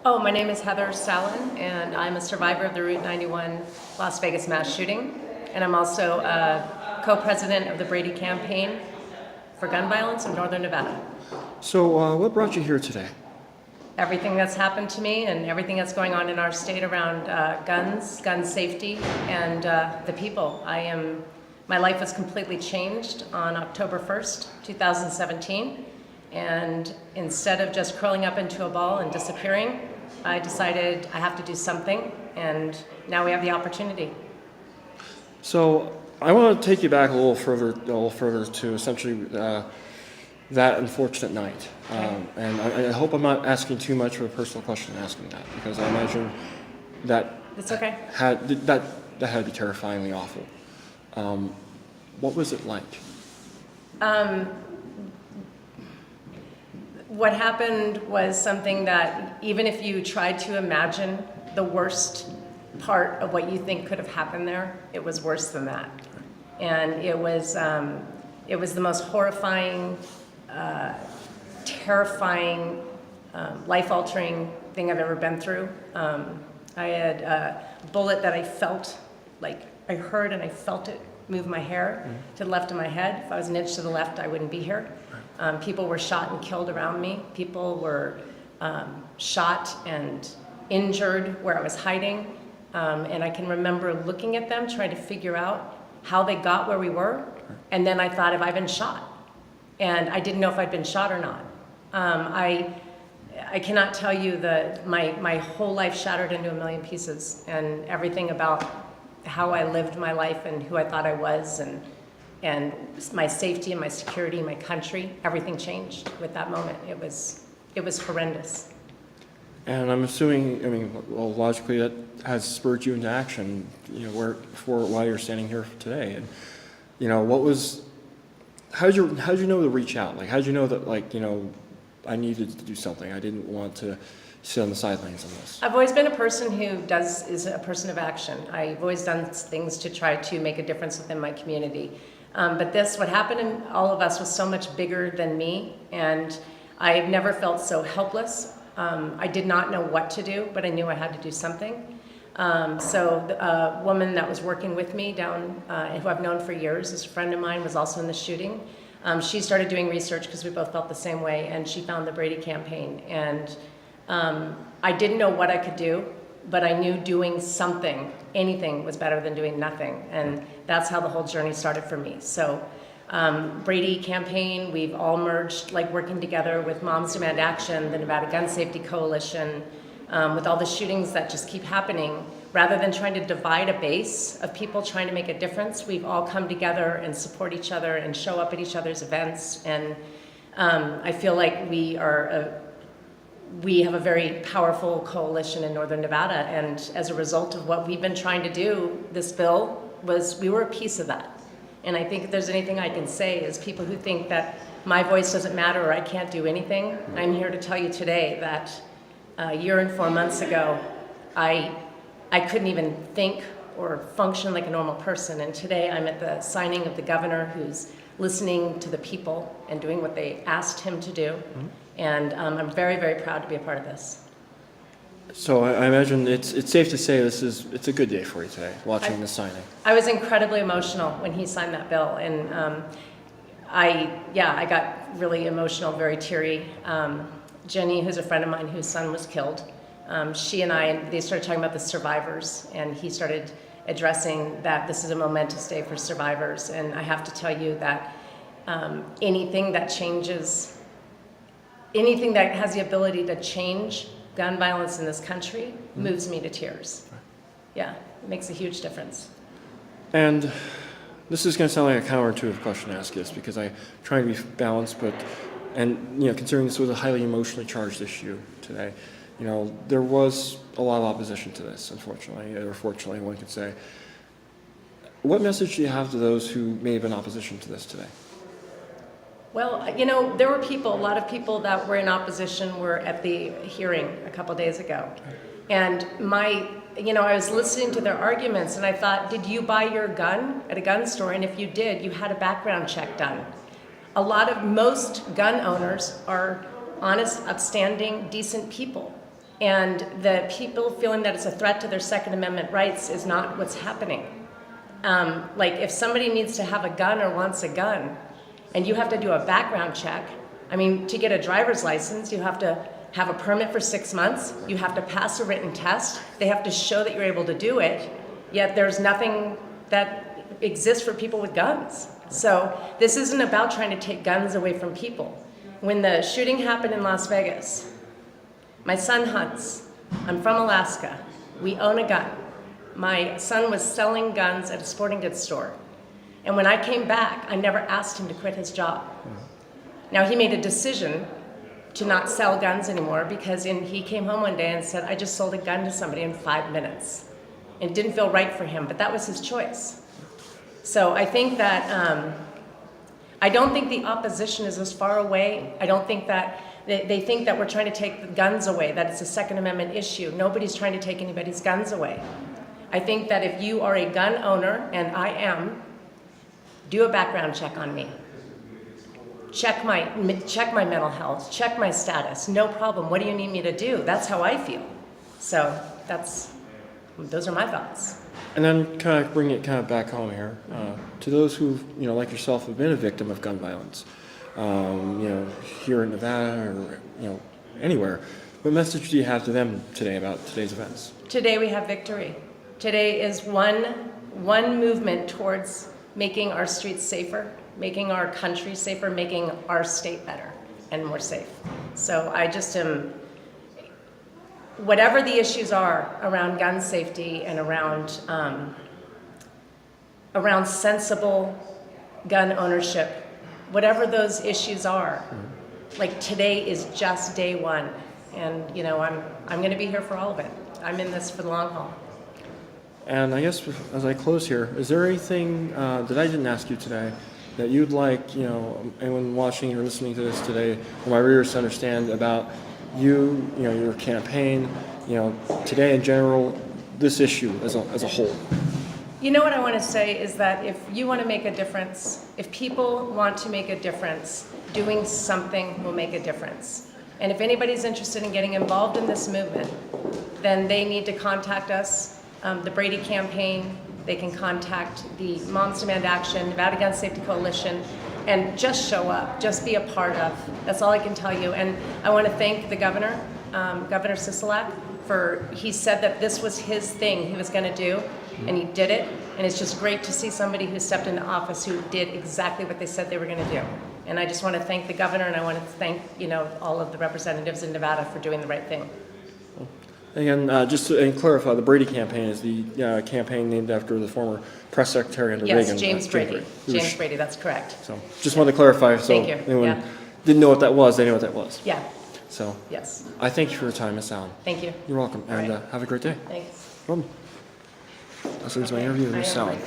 Oh, my name is Heather Sallan, and I'm a survivor of the Route 91 Las Vegas mass shooting. And I'm also a co-president of the Brady Campaign for Gun Violence in Northern Nevada. So what brought you here today? Everything that's happened to me and everything that's going on in our state around guns, gun safety, and the people. My life was completely changed on October 1st, 2017. And instead of just curling up into a ball and disappearing, I decided I have to do something, and now we have the opportunity. So I want to take you back a little further to essentially that unfortunate night. And I hope I'm not asking too much of a personal question asking that, because I imagine that It's okay. that had to be terrifyingly awful. What was it like? What happened was something that even if you tried to imagine the worst part of what you think could have happened there, it was worse than that. And it was the most horrifying, terrifying, life-altering thing I've ever been through. I had a bullet that I felt, like I heard and I felt it move my hair to the left of my head. If I was an inch to the left, I wouldn't be here. People were shot and killed around me. People were shot and injured where I was hiding. And I can remember looking at them, trying to figure out how they got where we were. And then I thought, have I been shot? And I didn't know if I'd been shot or not. I cannot tell you that my whole life shattered into a million pieces, and everything about how I lived my life and who I thought I was, and my safety and my security in my country, everything changed with that moment. It was horrendous. And I'm assuming, well, logically that has spurred you into action, while you're standing here today. And, how'd you know to reach out? Like, how'd you know that, I needed to do something? I didn't want to sit on the sidelines on this. I've always been a person who is a person of action. I've always done things to try to make a difference within my community. But what happened in all of us was so much bigger than me, and I've never felt so helpless. I did not know what to do, but I knew I had to do something. So a woman that was working with me down, who I've known for years, is a friend of mine, was also in the shooting. She started doing research because we both felt the same way, and she found the Brady Campaign. And I didn't know what I could do, but I knew doing something, anything, was better than doing nothing. And that's how the whole journey started for me. So Brady Campaign, we've all merged, working together with Moms Demand Action, the Nevada Gun Safety Coalition, with all the shootings that just keep happening. Rather than trying to divide a base of people trying to make a difference, we've all come together and support each other and show up at each other's events. And I feel like we have a very powerful coalition in Northern Nevada, and as a result of what we've been trying to do, this bill we were a piece of that. And I think if there's anything I can say is people who think that my voice doesn't matter or I can't do anything, I'm here to tell you today that a year and 4 months ago, I couldn't even think or function like a normal person, and today I'm at the signing of the governor, who's listening to the people and doing what they asked him to do. And I'm very, very proud to be a part of this. So I imagine it's safe to say it's a good day for you today, watching the signing. I was incredibly emotional when he signed that bill, and I got really emotional, very teary. Jenny, who's a friend of mine whose son was killed, she and they started talking about the survivors, and he started addressing that this is a momentous day for survivors. And I have to tell you that anything that has the ability to change gun violence in this country moves me to tears. Yeah, it makes a huge difference. And this is going to sound like a counterintuitive question to ask this, because I'm trying to be balanced, considering this was a highly emotionally charged issue today, there was a lot of opposition to this, unfortunately, or fortunately, one could say. What message do you have to those who may have been opposition to this today? Well, there were a lot of people that were in opposition were at the hearing a couple days ago. And I was listening to their arguments, and I thought, did you buy your gun at a gun store? And if you did, you had a background check done. Most gun owners are honest, upstanding, decent people. And the people feeling that it's a threat to their Second Amendment rights is not what's happening. Like if somebody needs to have a gun or wants a gun, and you have to do a background check, I mean, to get a driver's license, you have to have a permit for 6 months, you have to pass a written test, they have to show that you're able to do it, yet there's nothing that exists for people with guns. So this isn't about trying to take guns away from people. When the shooting happened in Las Vegas, my son hunts. I'm from Alaska. We own a gun. My son was selling guns at a sporting goods store. And when I came back, I never asked him to quit his job. Now, he made a decision to not sell guns anymore because he came home one day and said, I just sold a gun to somebody in 5 minutes. It didn't feel right for him, but that was his choice. So I think that, I don't think the opposition is as far away. I don't think that they think that we're trying to take the guns away, that it's a Second Amendment issue. Nobody's trying to take anybody's guns away. I think that if you are a gun owner, and I am, do a background check on me. Check my mental health, check my status, no problem. What do you need me to do? That's how I feel. So those are my thoughts. And then kind of bring it kind of back home here to those who, like yourself, have been a victim of gun violence, here in Nevada or, anywhere. What message do you have to them today about today's events? Today we have victory. Today is one movement towards making our streets safer, making our country safer, making our state better and more safe. So I just am, whatever the issues are around gun safety and around sensible gun ownership, whatever those issues are, like today is just day one. And I'm going to be here for all of it. I'm in this for the long haul. And I guess as I close here, is there anything that I didn't ask you today that you'd like, anyone watching or listening to this today, or my readers to understand about you, your campaign, today in general, this issue as a whole? What I want to say is that if you want to make a difference, if people want to make a difference, doing something will make a difference. And if anybody's interested in getting involved in this movement, then they need to contact us. The Brady Campaign, they can contact the Moms Demand Action, Nevada Gun Safety Coalition, and just show up, just be a part of. That's all I can tell you. And I want to thank the governor, Governor Sisolak, he said that this was his thing he was going to do, and he did it. And it's just great to see somebody who stepped into office who did exactly what they said they were going to do. And I just want to thank the governor, and I want to thank all of the representatives in Nevada for doing the right thing. Again, just to clarify, the Brady campaign is the campaign named after the former press secretary under Reagan. Yes, James Brady. James Brady, that's correct. So just wanted to clarify, so Thank you. anyone didn't know what that was, they know what that was. Yeah. So Yes. I thank you for your time, Ms. Allen. Thank you. You're welcome, and right. have a great day. Thanks. No problem. That ends my interview with Ms. Allen.